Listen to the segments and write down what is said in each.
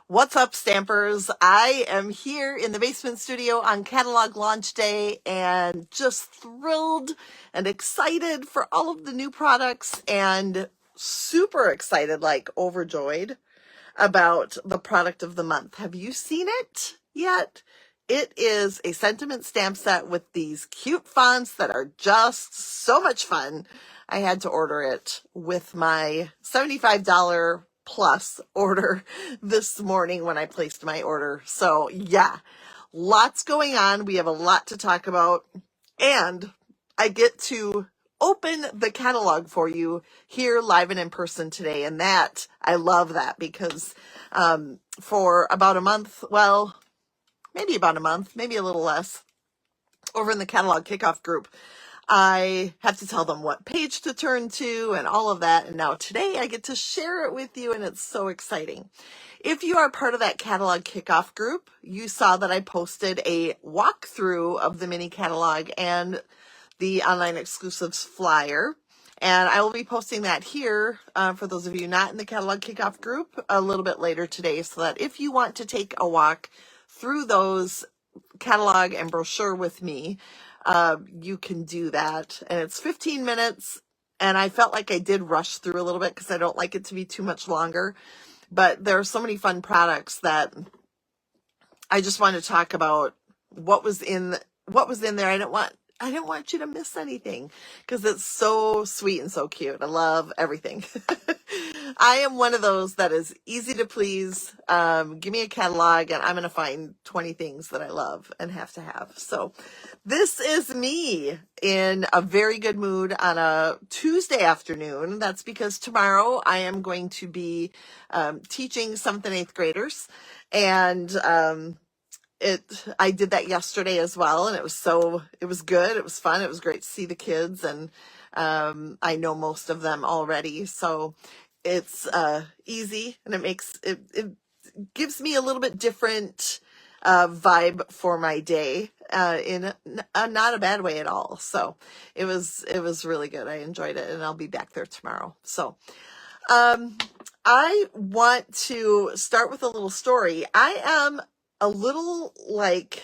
What's up, Stampers? I am here in the basement studio on catalog launch day and just thrilled and excited for all of the new products and super excited, like overjoyed about the product of the month. Have you seen it yet? It is a sentiment stamp set with these cute fonts that are just so much fun. I had to order it with my $75 plus order this morning when I placed my order. So yeah, lots going on. We have a lot to talk about, and I get to open the catalog for you here live and in person today. And that, I love that because for about a month, well, maybe about a month, maybe a little less, over in the catalog kickoff group, I have to tell them what page to turn to and all of that. And now today I get to share it with you, and it's so exciting. If you are part of that catalog kickoff group, you saw that I posted a walkthrough of the mini catalog and the online exclusives flyer. And I will be posting that here for those of you not in the catalog kickoff group a little bit later today, so that if you want to take a walk through those catalog and brochure with me, you can do that. And it's 15 minutes. And I felt like I did rush through a little bit because I don't like it to be too much longer. But there are so many fun products that I just want to talk about what was in there. I didn't want you to miss anything because it's so sweet and so cute. I love everything. I am one of those that is easy to please. Give me a catalog and I'm going to find 20 things that I love and have to have. So this is me in a very good mood on a Tuesday afternoon. That's because tomorrow I am going to be teaching 7th and 8th graders. And I did that yesterday as well, and it was good. It was fun. It was great to see the kids, and I know most of them already, so it's easy, and it gives me a little bit different vibe for my day in not a bad way at all. So it was really good. I enjoyed it, and I'll be back there tomorrow. So I want to start with a little story. I am a little like,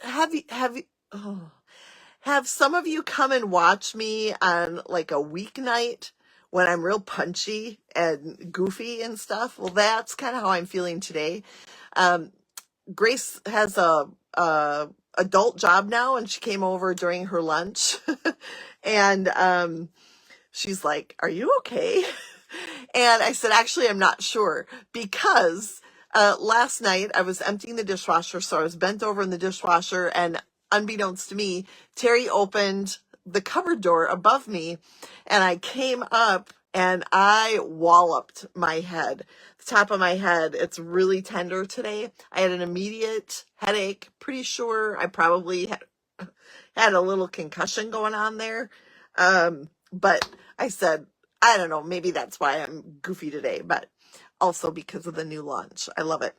have some of you come and watch me on like a weeknight when I'm real punchy and goofy and stuff? Well, that's kind of how I'm feeling today. Grace has a adult job now, and she came over during her lunch and she's like, "Are you okay?" And I said, "Actually, I'm not sure, because last night I was emptying the dishwasher, so I was bent over in the dishwasher, and unbeknownst to me, Terry opened the cupboard door above me, and I came up and I walloped my head, the top of my head. It's really tender today. I had an immediate headache. Pretty sure I probably had a little concussion going on there. But I said, I don't know, maybe that's why I'm goofy today, but also because of the new launch. I love it.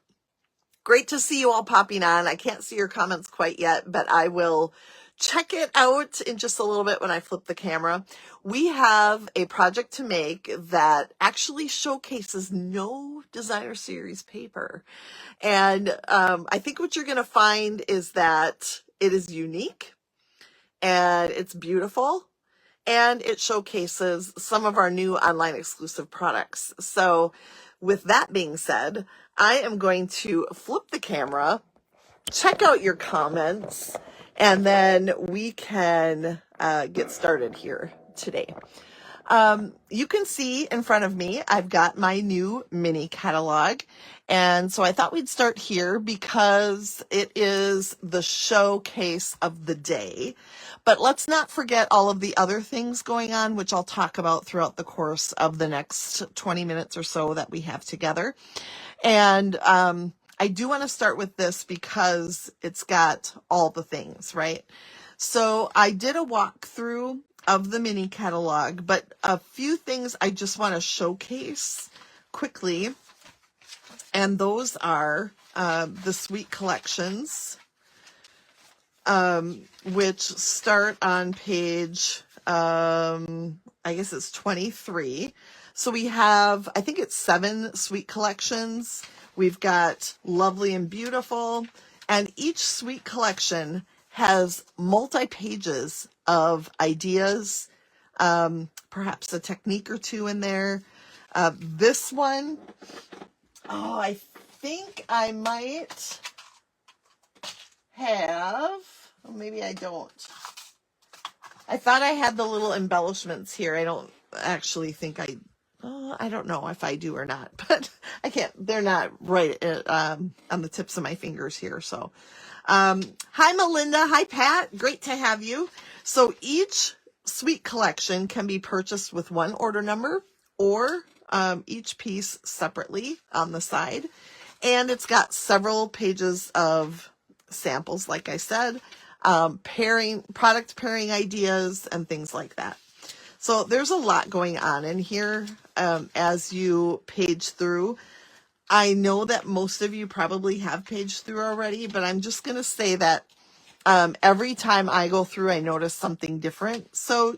Great to see you all popping on. I can't see your comments quite yet, but I will check it out in just a little bit when I flip the camera. We have a project to make that actually showcases no designer series paper. And I think what you're going to find is that it is unique and it's beautiful, and it showcases some of our new online exclusive products. So with that being said, I am going to flip the camera, check out your comments, and then we can get started here today. You can see in front of me, I've got my new mini catalog. And so I thought we'd start here because it is the showcase of the day. But let's not forget all of the other things going on, which I'll talk about throughout the course of the next 20 minutes or so that we have together. And I do want to start with this because it's got all the things, right? So I did a walkthrough of the mini catalog, but a few things I just want to showcase quickly. And those are the Sweet Collections, which start on page, I guess it's 23. So we have, I think it's 7 Sweet Collections We've got Lovely and Beautiful, and each suite collection has multi-pages of ideas, perhaps a technique or two in there. This one, oh, I think I might have, oh, maybe I don't. I thought I had the little embellishments here. I don't actually think I don't know if I do or not, but I can't, they're not right on the tips of my fingers here. So, hi Melinda, hi Pat, great to have you. So each suite collection can be purchased with one order number or each piece separately on the side. And it's got several pages of samples, like I said, product pairing ideas and things like that. So there's a lot going on in here as you page through. I know that most of you probably have paged through already, but I'm just going to say that every time I go through, I notice something different. So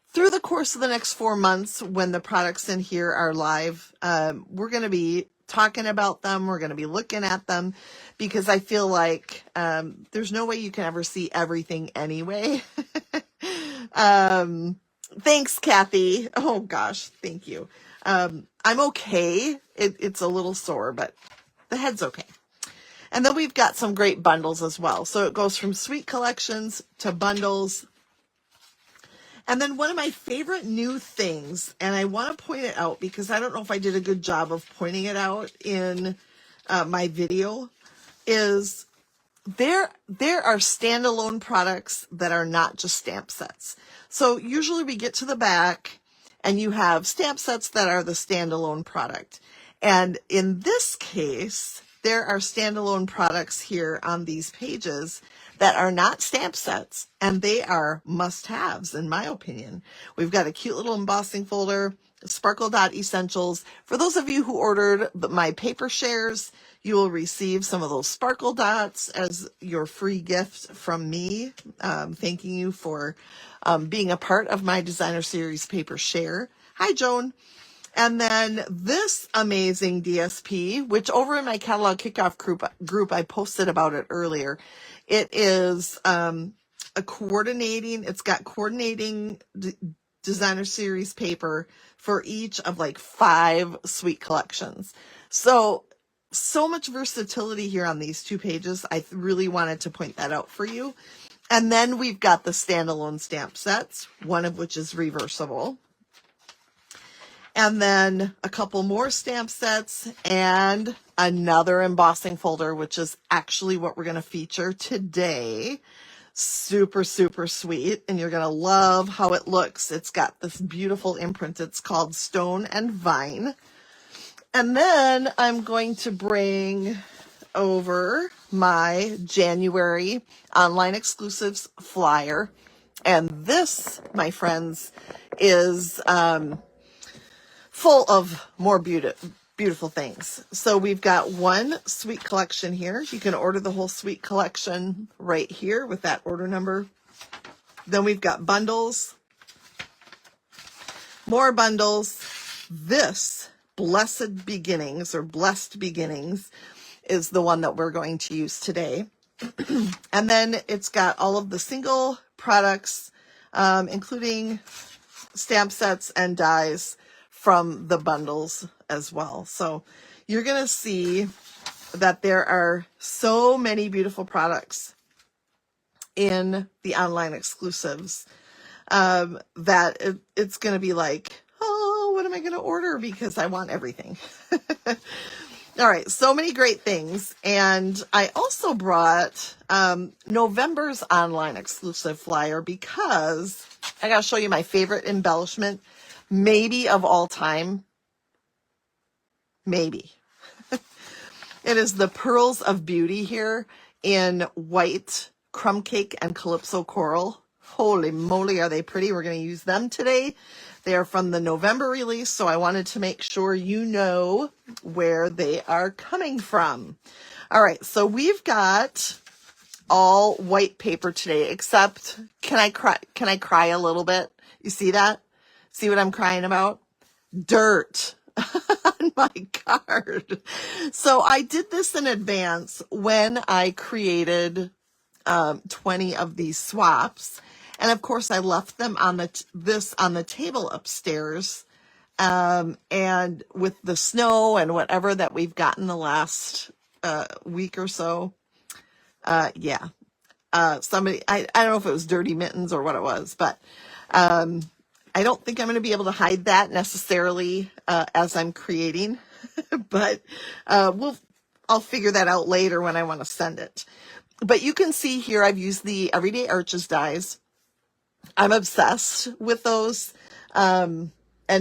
through the course of the next 4 months, when the products in here are live, we're going to be talking about them. We're going to be looking at them because I feel like there's no way you can ever see everything anyway. Thanks, Kathy. Oh gosh, thank you. I'm okay. It's a little sore, but the head's okay. And then we've got some great bundles as well. So it goes from suite collections to bundles. And then one of my favorite new things, and I want to point it out because I don't know if I did a good job of pointing it out in my video, is there are standalone products that are not just stamp sets. So usually we get to the back and you have stamp sets that are the standalone product. And in this case, there are standalone products here on these pages that are not stamp sets, and they are must-haves, in my opinion. We've got a cute little embossing folder, Sparkle Dot Essentials. For those of you who ordered my paper shares, you will receive some of those sparkle dots as your free gift from me, thanking you for being a part of my Designer Series paper share. Hi, Joan. And then this amazing DSP, which over in my catalog kickoff group I posted about it earlier. It is it's got coordinating Designer Series paper for each of like 5 suite collections. So much versatility here on these 2 pages. I really wanted to point that out for you. And then we've got the standalone stamp sets, one of which is reversible. And then a couple more stamp sets and another embossing folder, which is actually what we're going to feature today. Super, super sweet. And you're going to love how it looks. It's got this beautiful imprint. It's called Stone and Vine. And then I'm going to bring over my January online exclusives flyer. And this, my friends, is full of more beautiful things. So we've got one suite collection here. You can order the whole suite collection right here with that order number. Then we've got bundles, more bundles. This Blessed Beginnings or Blessed Beginnings is the one that we're going to use today. And then it's got all of the single products, including stamp sets and dies from the bundles as well. So you're going to see that there are so many beautiful products in the online exclusives that it's going to be like, oh, what am I going to order? Because I want everything. All right, so many great things. And I also brought November's online exclusive flyer because I got to show you my favorite embellishment, maybe of all time. Maybe. It is the Pearls of Beauty here in white crumb cake and calypso coral. Holy moly, are they pretty? We're going to use them today. They are from the November release, so I wanted to make sure you know where they are coming from. All right, so we've got all white paper today, except can I cry a little bit? You see that? See what I'm crying about? Dirt. on my card. So I did this in advance when I created 20 of these swaps. And of course I left them on this on the table upstairs. And with the snow and whatever that we've gotten the last week or so, yeah. Somebody, I don't know if it was dirty mittens or what it was, but I don't think I'm going to be able to hide that necessarily as I'm creating, but I'll figure that out later when I want to send it. But you can see here I've used the Everyday Arches dies. I'm obsessed with those. And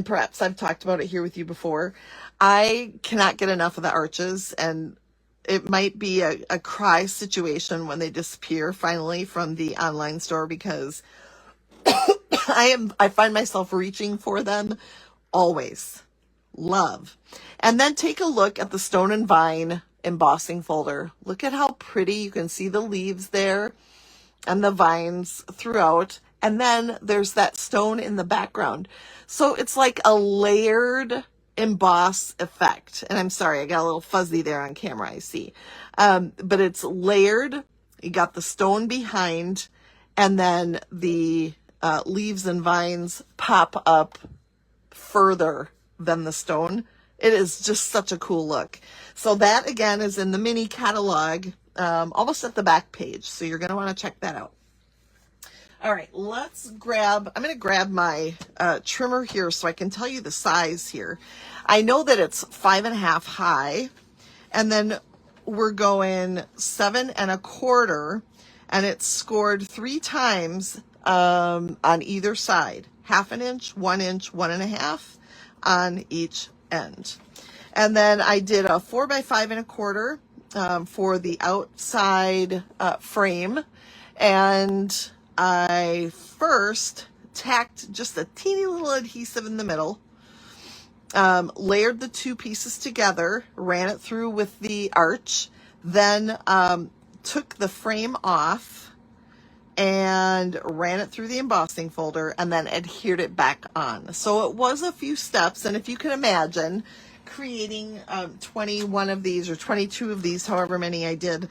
perhaps I've talked about it here with you before. I cannot get enough of the arches, and it might be a cry situation when they disappear finally from the online store, because I find myself reaching for them always. Love. And then take a look at the Stone and Vine embossing folder. Look at how pretty you can see the leaves there and the vines throughout. And then there's that stone in the background. So it's like a layered emboss effect. And I'm sorry, I got a little fuzzy there on camera, I see. But it's layered. You got the stone behind, and then the leaves and vines pop up further than the stone. It is just such a cool look. So that again is in the mini catalog, almost at the back page. So you're going to want to check that out. All right, I'm going to grab my trimmer here so I can tell you the size here. I know that it's 5.5 high, and then we're going 7 1/4, and it's scored 3 times on either side, 1/2 inch, 1 inch, 1.5 on each end. And then I did a 4 by 5 1/4 for the outside frame, and I first tacked just a teeny little adhesive in the middle, layered the 2 pieces together, ran it through with the arch, then took the frame off and ran it through the embossing folder, and then adhered it back on. So it was a few steps, and if you can imagine creating 21 of these or 22 of these, however many I did,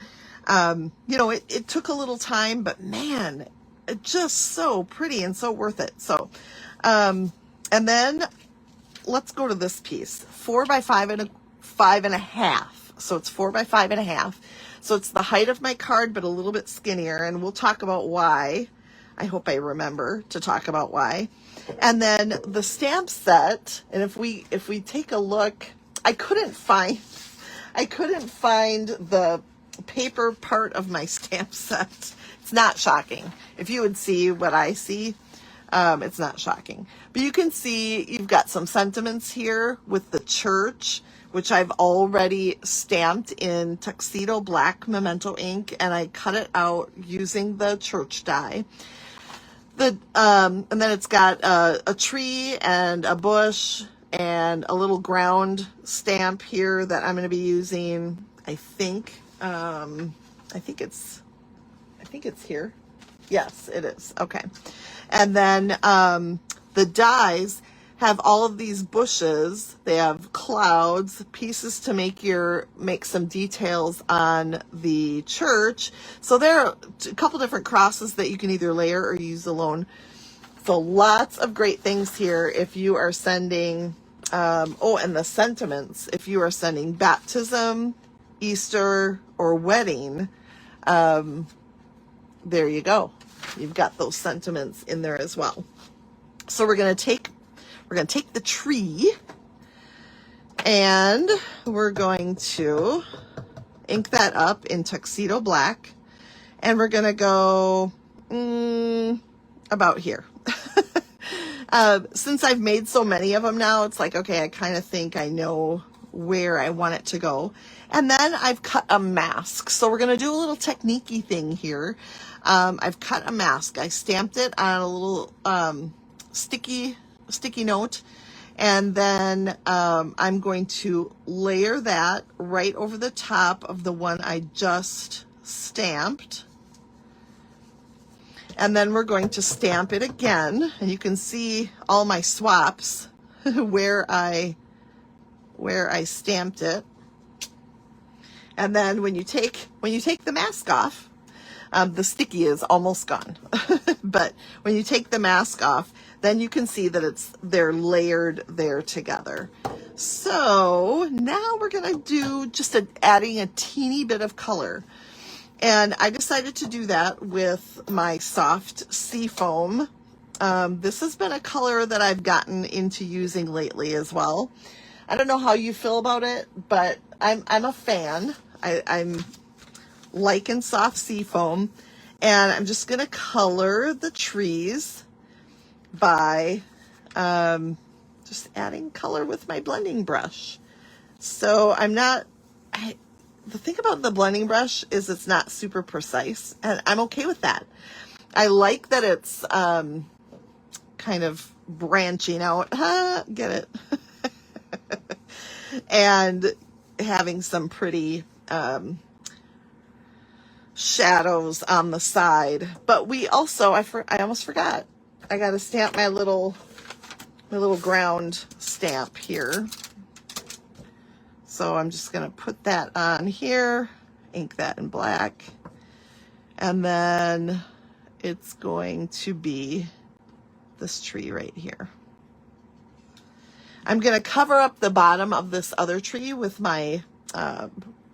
it took a little time, but man, just so pretty and so worth it. So, and then let's go to this piece, 4 by 5.5. So it's 4 by 5.5. So it's the height of my card, but a little bit skinnier. And we'll talk about why. I hope I remember to talk about why. And then the stamp set. And if we take a look, I couldn't find the paper part of my stamp set. It's not shocking. If you would see what I see, it's not shocking. But you can see you've got some sentiments here with the church, which I've already stamped in tuxedo black memento ink, and I cut it out using the church die. And then it's got a tree and a bush and a little ground stamp here that I'm going to be using. I think it's here. Yes, it is. Okay. And then the dies have all of these bushes. They have clouds, pieces to make some details on the church. So there are a couple different crosses that you can either layer or use alone. So lots of great things here if you are sending, and the sentiments, if you are sending baptism, Easter, or wedding, there you go. You've got those sentiments in there as well. So we're going to take the tree, and we're going to ink that up in tuxedo black, and we're going to go about here. Since I've made so many of them now, it's like, okay, I kind of think I know where I want it to go. And then I've cut a mask. So we're going to do a little technique-y thing here. I've cut a mask. I stamped it on a little sticky note, and then I'm going to layer that right over the top of the one I just stamped. And then we're going to stamp it again, and you can see all my swaps where I where I stamped it. And then when you take the mask off, the sticky is almost gone. But when you take the mask off, then you can see that they're layered there together. So now we're gonna do just adding a teeny bit of color. And I decided to do that with my soft seafoam. This has been a color that I've gotten into using lately as well. I don't know how you feel about it, but I'm a fan. I'm liking soft seafoam, and I'm just gonna color the trees by just adding color with my blending brush. So the thing about the blending brush is it's not super precise, and I'm okay with that. I like that it's kind of branching out. Get it? And having some pretty shadows on the side. But we also, I almost forgot, I got to stamp my little ground stamp here. So I'm just going to put that on here, ink that in black, and then it's going to be this tree right here. I'm going to cover up the bottom of this other tree with my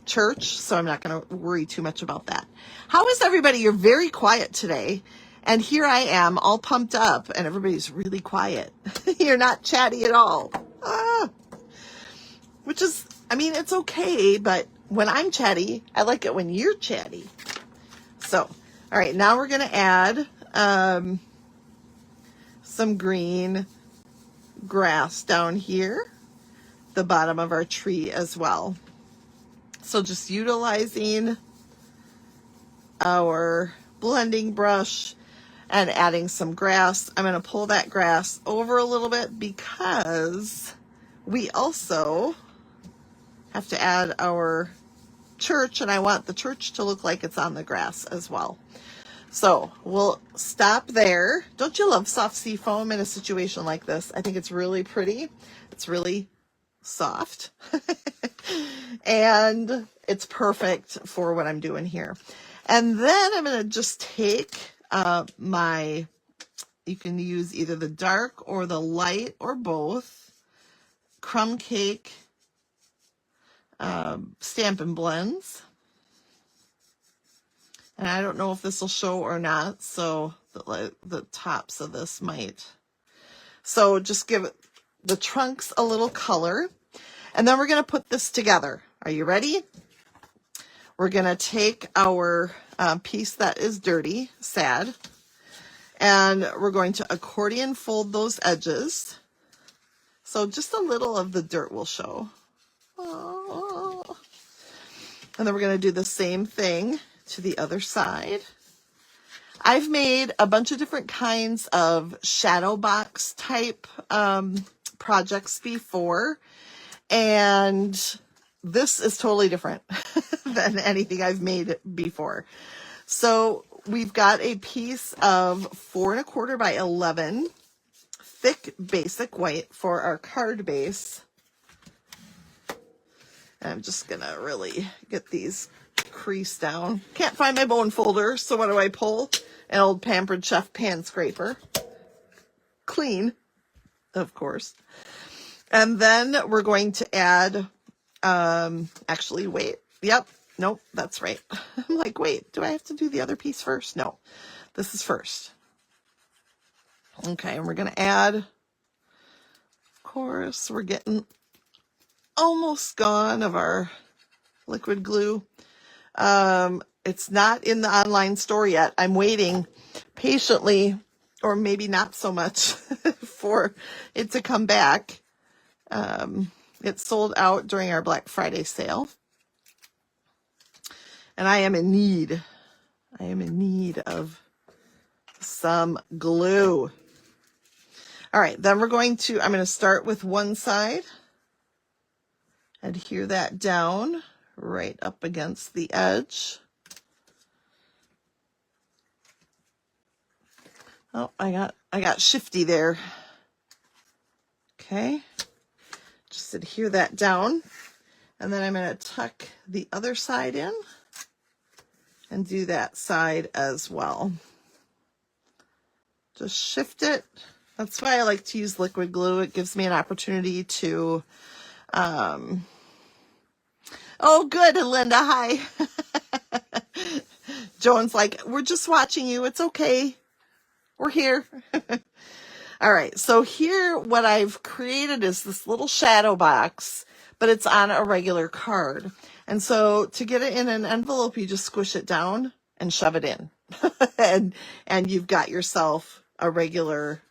church, so I'm not going to worry too much about that. How is everybody? You're very quiet today, and here I am all pumped up, and everybody's really quiet. You're not chatty at all. Which is, I mean, it's okay, but when I'm chatty, I like it when you're chatty. So, all right, now we're going to add some green grass down here, the bottom of our tree as well. So just utilizing our blending brush and adding some grass. I'm going to pull that grass over a little bit because we also have to add our church, and I want the church to look like it's on the grass as well. So we'll stop there. Don't you love soft seafoam in a situation like this? I think it's really pretty. It's really soft. And it's perfect for what I'm doing here. And then I'm going to just take you can use either the dark or the light or both, crumb cake Stampin' Blends. And I don't know if this will show or not, so the tops of this might. So just give the trunks a little color. And then we're going to put this together. Are you ready? We're going to take our piece that is dirty, sad, and we're going to accordion fold those edges. So just a little of the dirt will show. Oh. And then we're going to do the same thing to the other side. I've made a bunch of different kinds of shadow box type projects before, and this is totally different than anything I've made before. So we've got a piece of 4 1/4 by 11 thick basic white for our card base. And I'm just gonna really get these creased down. Can't find my bone folder, so what do I pull? An old Pampered Chef pan scraper. Clean, of course. And then we're going to add, actually, wait. Yep. Nope, that's right. I'm like, wait, do I have to do the other piece first? No, this is first. Okay, and we're going to add, of course, we're getting almost gone of our liquid glue. It's not in the online store yet. I'm waiting patiently, or maybe not so much, for it to come back. It sold out during our Black Friday sale. And I am in need. I am in need of some glue. All right, then I'm going to start with one side. Adhere that down right up against the edge. Oh, I got shifty there. Okay. Just adhere that down. And then I'm going to tuck the other side in and do that side as well. Just shift it. That's why I like to use liquid glue. It gives me an opportunity to, oh, good, Linda, hi. Joan's like, we're just watching you. It's okay. We're here. All right, so here what I've created is this little shadow box, but it's on a regular card. And so to get it in an envelope, you just squish it down and shove it in. and you've got yourself a regular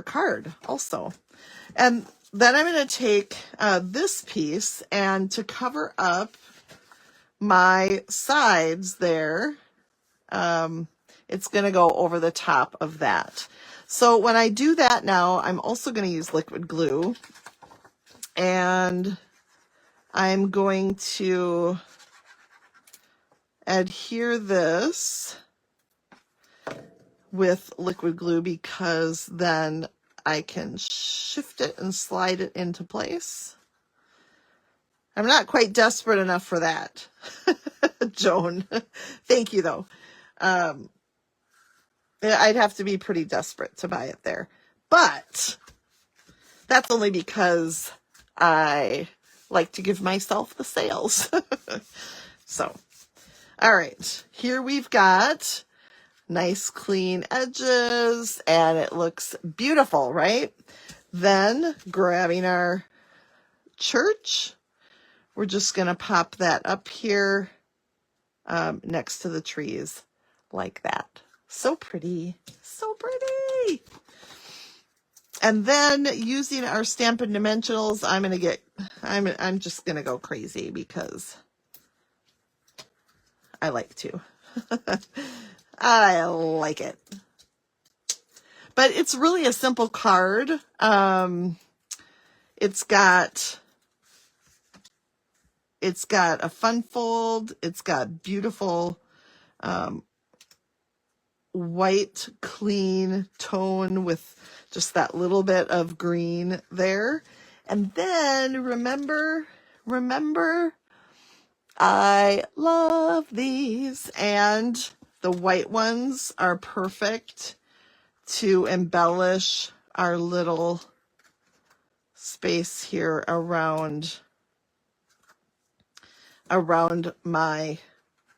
card also. And then I'm going to take this piece, and to cover up my sides there, it's going to go over the top of that. So when I do that now, I'm also going to use liquid glue, and I'm going to adhere this with liquid glue, because then I can shift it and slide it into place. I'm not quite desperate enough for that, Joan. Thank you, though. I'd have to be pretty desperate to buy it there. But that's only because I like to give myself the sales. So, all right. Here we've got nice clean edges, and it looks beautiful, right? Then grabbing our church, we're just going to pop that up here next to the trees like that. So pretty, so pretty. And then using our Stampin' Dimensionals, I'm just going to go crazy because I like to. I like it. But it's really a simple card. It's got a fun fold. It's got beautiful white, clean tone with just that little bit of green there. And then remember, I love these, and the white ones are perfect to embellish our little space here around my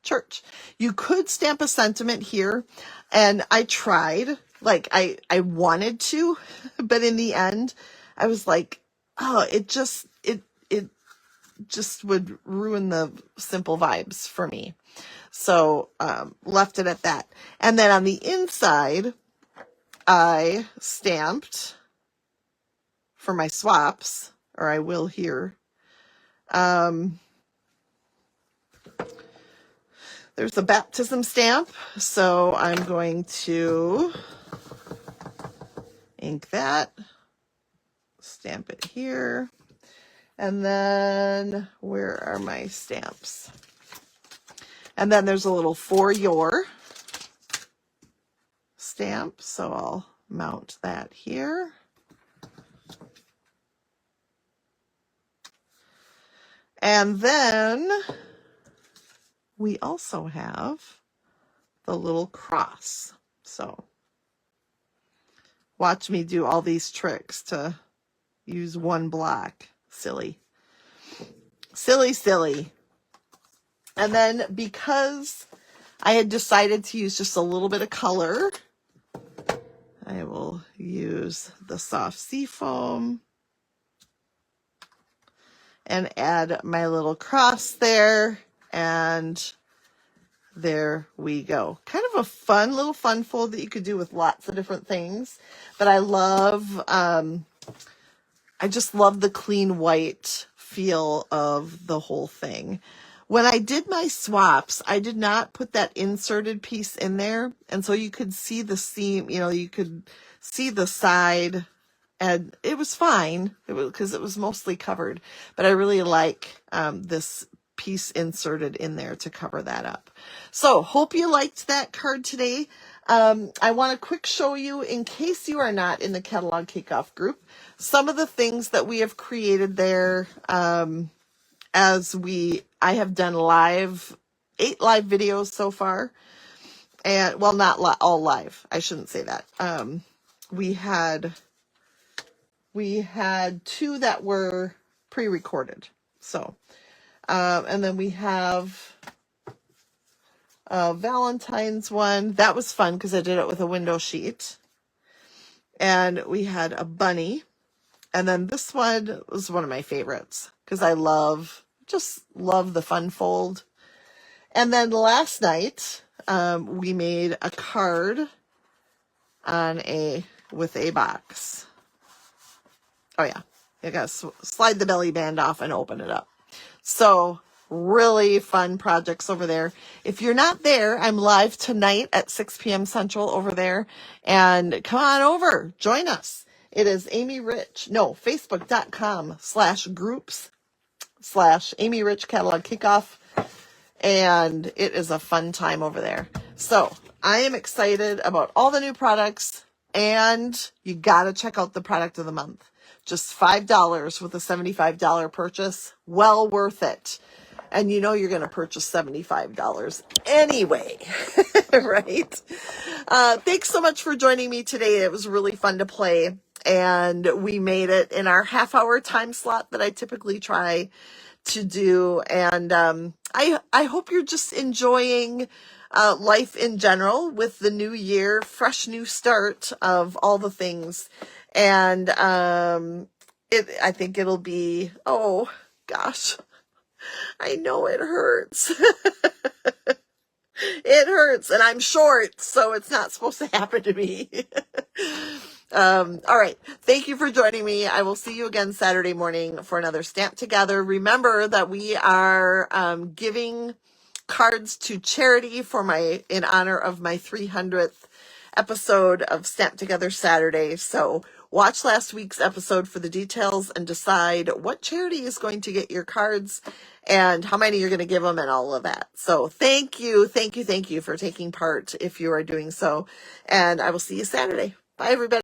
church. You could stamp a sentiment here, and I tried, like I wanted to, but in the end I was like, oh, it just would ruin the simple vibes for me. So left it at that. And then on the inside, I stamped for my swaps, or I will here. There's a baptism stamp, so I'm going to ink that, stamp it here, and then where are my stamps? And then there's a little for your stamp, so I'll mount that here. And then we also have the little cross. So watch me do all these tricks to use one block. Silly. Silly. And then because I had decided to use just a little bit of color, I will use the soft seafoam and add my little cross there. And there we go. Kind of a fun little fun fold that you could do with lots of different things. But I just love the clean white feel of the whole thing. When I did my swaps, I did not put that inserted piece in there. And so you could see the seam, you could see the side, and it was fine because it was mostly covered. But I really like this piece inserted in there to cover that up. So hope you liked that card today. I want to quick show you, in case you are not in the catalog kickoff group, some of the things that we have created there. I have done 8 live videos so far, and well, not all live. I shouldn't say that. We had 2 that were pre-recorded. So, and then we have a Valentine's one. That was fun because I did it with a window sheet. And we had a bunny. And then this one was one of my favorites because I just love the fun fold. And then last night, we made a card with a box. Oh yeah, you gotta slide the belly band off and open it up. So really fun projects over there. If you're not there, I'm live tonight at 6 p.m. Central over there, and come on over, join us. It is facebook.com/groups/Amy Rich Catalog Kickoff, and it is a fun time over there. So I am excited about all the new products, and you gotta check out the product of the month. Just $5 with a $75 purchase. Well worth it. And you know you're going to purchase $75 anyway, right? Thanks so much for joining me today. It was really fun to play. And we made it in our half-hour time slot that I typically try to do. And I hope you're just enjoying life in general with the new year, fresh new start of all the things. And I think it'll be, oh gosh, I know it hurts. It hurts, and I'm short, so it's not supposed to happen to me. All right. Thank you for joining me. I will see you again Saturday morning for another Stamp Together. Remember that we are giving cards to charity in honor of my 300th episode of Stamp Together Saturday. So watch last week's episode for the details and decide what charity is going to get your cards and how many you're going to give them and all of that. So thank you for taking part if you are doing so. And I will see you Saturday. Bye, everybody.